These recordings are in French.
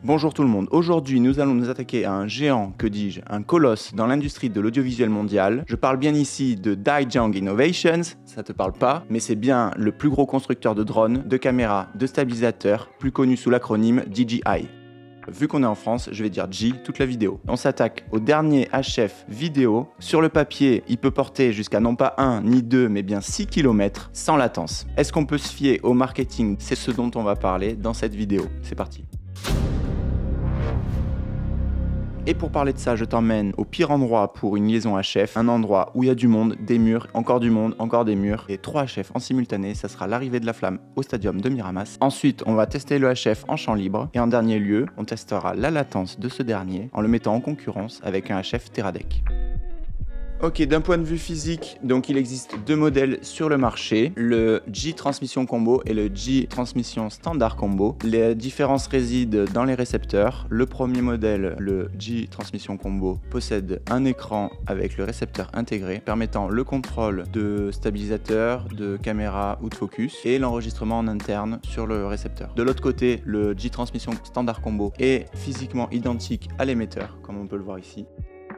Bonjour tout le monde, aujourd'hui nous allons nous attaquer à un géant, que dis-je, un colosse dans l'industrie de l'audiovisuel mondial. Je parle bien ici de Daijang Innovations, ça te parle pas, mais c'est bien le plus gros constructeur de drones, de caméras, de stabilisateurs, plus connu sous l'acronyme DJI. Vu qu'on est en France, je vais dire G toute la vidéo. On s'attaque au dernier HF vidéo. Sur le papier, il peut porter jusqu'à non pas 1 ni 2, mais bien 6 km sans latence. Est-ce qu'on peut se fier au marketing? C'est ce dont on va parler dans cette vidéo. C'est parti. Et pour parler de ça, je t'emmène au pire endroit pour une liaison HF, un endroit où il y a du monde, des murs, encore du monde, encore des murs, et 3 HF en simultané, ça sera l'arrivée de la flamme au stadium de Miramas. Ensuite, on va tester le HF en champ libre, et en dernier lieu, on testera la latence de ce dernier en le mettant en concurrence avec un HF Teradek. Ok, d'un point de vue physique, donc il existe deux modèles sur le marché, le G Transmission Combo et le G Transmission Standard Combo. Les différences résident dans les récepteurs. Le premier modèle, le G Transmission Combo, possède un écran avec le récepteur intégré, permettant le contrôle de stabilisateur, de caméra ou de focus, et l'enregistrement en interne sur le récepteur. De l'autre côté, le G Transmission Standard Combo est physiquement identique à l'émetteur, comme on peut le voir ici.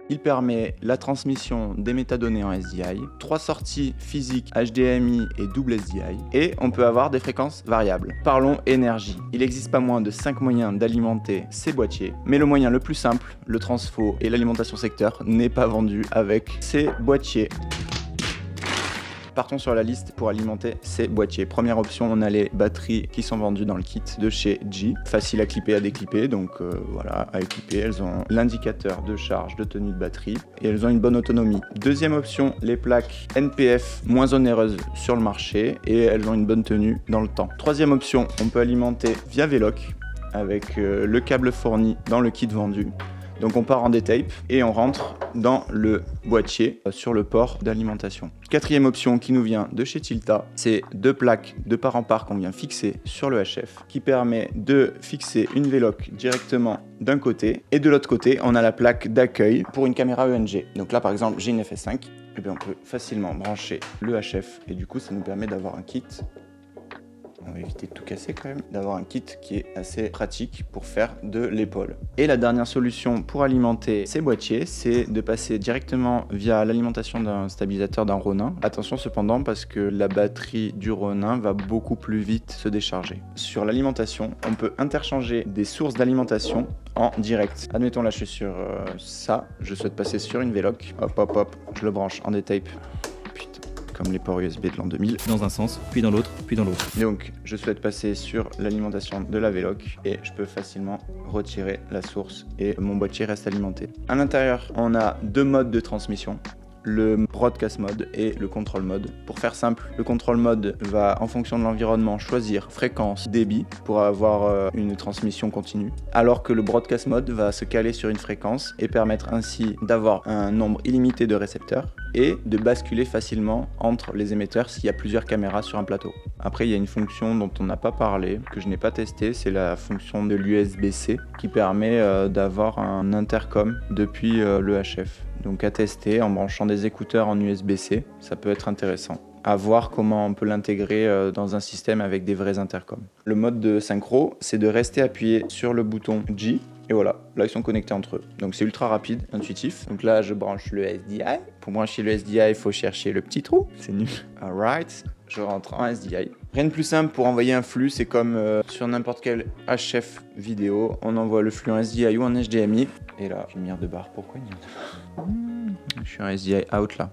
Il permet la transmission des métadonnées en SDI, 3 sorties physiques HDMI et double SDI, et on peut avoir des fréquences variables. Parlons énergie. Il n'existe pas moins de 5 moyens d'alimenter ces boîtiers, mais le moyen le plus simple, le transfo et l'alimentation secteur, n'est pas vendu avec ces boîtiers. Partons sur la liste pour alimenter ces boîtiers. Première option, on a les batteries qui sont vendues dans le kit de chez G. Facile à clipper, à déclipper, donc voilà, à équiper. Elles ont l'indicateur de charge, de tenue de batterie, et elles ont une bonne autonomie. Deuxième option, les plaques NPF moins onéreuses sur le marché, et elles ont une bonne tenue dans le temps. Troisième option, on peut alimenter via V-Lock, avec le câble fourni dans le kit vendu. Donc on part en D-tape et on rentre dans le boîtier sur le port d'alimentation. Quatrième option qui nous vient de chez Tilta, c'est deux plaques de part en part qu'on vient fixer sur le HF, qui permet de fixer une V-Lock directement d'un côté, et de l'autre côté on a la plaque d'accueil pour une caméra ENG. Donc là par exemple j'ai une FS5, et bien on peut facilement brancher le HF, et du coup ça nous permet d'avoir un kit. On va éviter de tout casser quand même, d'avoir un kit qui est assez pratique pour faire de l'épaule. Et la dernière solution pour alimenter ces boîtiers, c'est de passer directement via l'alimentation d'un stabilisateur d'un Ronin. Attention cependant parce que la batterie du Ronin va beaucoup plus vite se décharger. Sur l'alimentation, on peut interchanger des sources d'alimentation en direct. Admettons là je suis sur ça, je souhaite passer sur une V-Lock, hop hop hop, je le branche en D-tape. Comme les ports USB de l'an 2000. Dans un sens, puis dans l'autre, puis dans l'autre. Donc, je souhaite passer sur l'alimentation de la V-Lock et je peux facilement retirer la source et mon boîtier reste alimenté. À l'intérieur, on a deux modes de transmission. Le broadcast mode et le control mode. Pour faire simple, le control mode va en fonction de l'environnement choisir fréquence, débit pour avoir une transmission continue, alors que le broadcast mode va se caler sur une fréquence et permettre ainsi d'avoir un nombre illimité de récepteurs et de basculer facilement entre les émetteurs s'il y a plusieurs caméras sur un plateau. Après, il y a une fonction dont on n'a pas parlé, que je n'ai pas testé, c'est la fonction de l'USB-C qui permet d'avoir un intercom depuis le HF. Donc à tester en branchant des écouteurs en USB-C, ça peut être intéressant. À voir comment on peut l'intégrer dans un système avec des vrais intercoms. Le mode de synchro, c'est de rester appuyé sur le bouton G, et voilà, là ils sont connectés entre eux. Donc c'est ultra rapide, intuitif. Donc là je branche le SDI. Pour brancher le SDI, il faut chercher le petit trou, c'est nul. Alright, je rentre en SDI. Rien de plus simple pour envoyer un flux, c'est comme sur n'importe quel HF vidéo, on envoie le flux en SDI ou en HDMI. Et là, lumière de barre, pourquoi une lumière de barre? Je suis en SDI out là.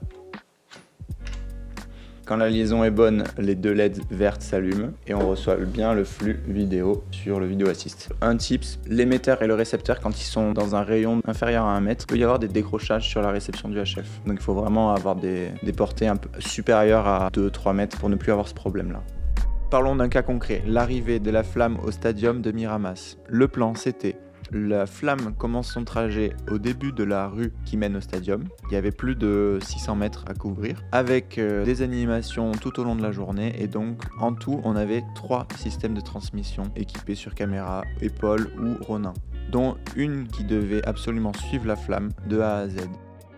Quand la liaison est bonne, les deux LED vertes s'allument et on reçoit bien le flux vidéo sur le Video Assist. Un tips, l'émetteur et le récepteur, quand ils sont dans un rayon inférieur à 1 mètre, il peut y avoir des décrochages sur la réception du HF. Donc il faut vraiment avoir des portées un peu supérieures à 2-3 mètres pour ne plus avoir ce problème-là. Parlons d'un cas concret, l'arrivée de la flamme au stadium de Miramas. Le plan c'était: la flamme commence son trajet au début de la rue qui mène au stadium. Il y avait plus de 600 mètres à couvrir, avec des animations tout au long de la journée. Et donc, en tout, on avait 3 systèmes de transmission équipés sur caméra, épaule ou Ronin, dont une qui devait absolument suivre la flamme de A à Z.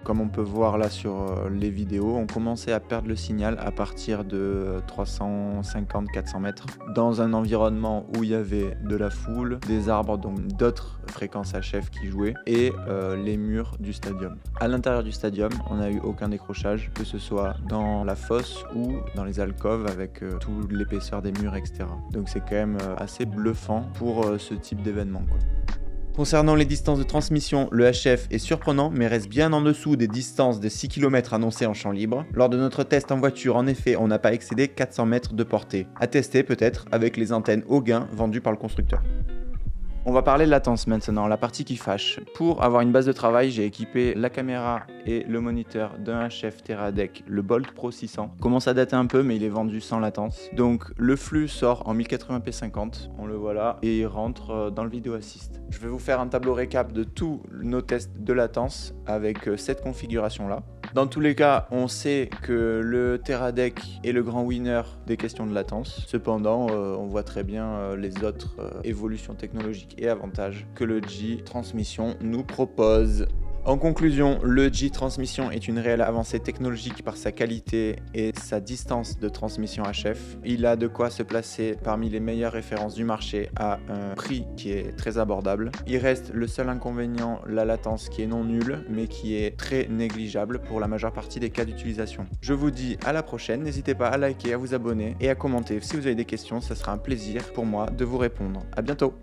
Comme on peut voir là sur les vidéos, on commençait à perdre le signal à partir de 350-400 mètres dans un environnement où il y avait de la foule, des arbres, donc d'autres fréquences HF qui jouaient et les murs du stadium. À l'intérieur du stadium, on n'a eu aucun décrochage, que ce soit dans la fosse ou dans les alcôves avec toute l'épaisseur des murs, etc. Donc c'est quand même assez bluffant pour ce type d'événement, quoi. Concernant les distances de transmission, le HF est surprenant mais reste bien en dessous des distances de 6 km annoncées en champ libre. Lors de notre test en voiture, en effet, on n'a pas excédé 400 mètres de portée. À tester peut-être avec les antennes haut gain vendues par le constructeur. On va parler de latence maintenant, la partie qui fâche. Pour avoir une base de travail, j'ai équipé la caméra et le moniteur d'un HF Teradek, le Bolt Pro 600. Il commence à dater un peu, mais il est vendu sans latence. Donc le flux sort en 1080p 50, on le voit là, et il rentre dans le Video Assist. Je vais vous faire un tableau récap de tous nos tests de latence avec cette configuration-là. Dans tous les cas, on sait que le Teradek est le grand winner des questions de latence. Cependant, on voit très bien les autres évolutions technologiques et avantages que le G Transmission nous propose. En conclusion, le G Transmission est une réelle avancée technologique par sa qualité et sa distance de transmission HF. Il a de quoi se placer parmi les meilleures références du marché à un prix qui est très abordable. Il reste le seul inconvénient, la latence qui est non nulle mais qui est très négligeable pour la majeure partie des cas d'utilisation. Je vous dis à la prochaine, n'hésitez pas à liker, à vous abonner et à commenter. Si vous avez des questions, ça sera un plaisir pour moi de vous répondre. À bientôt.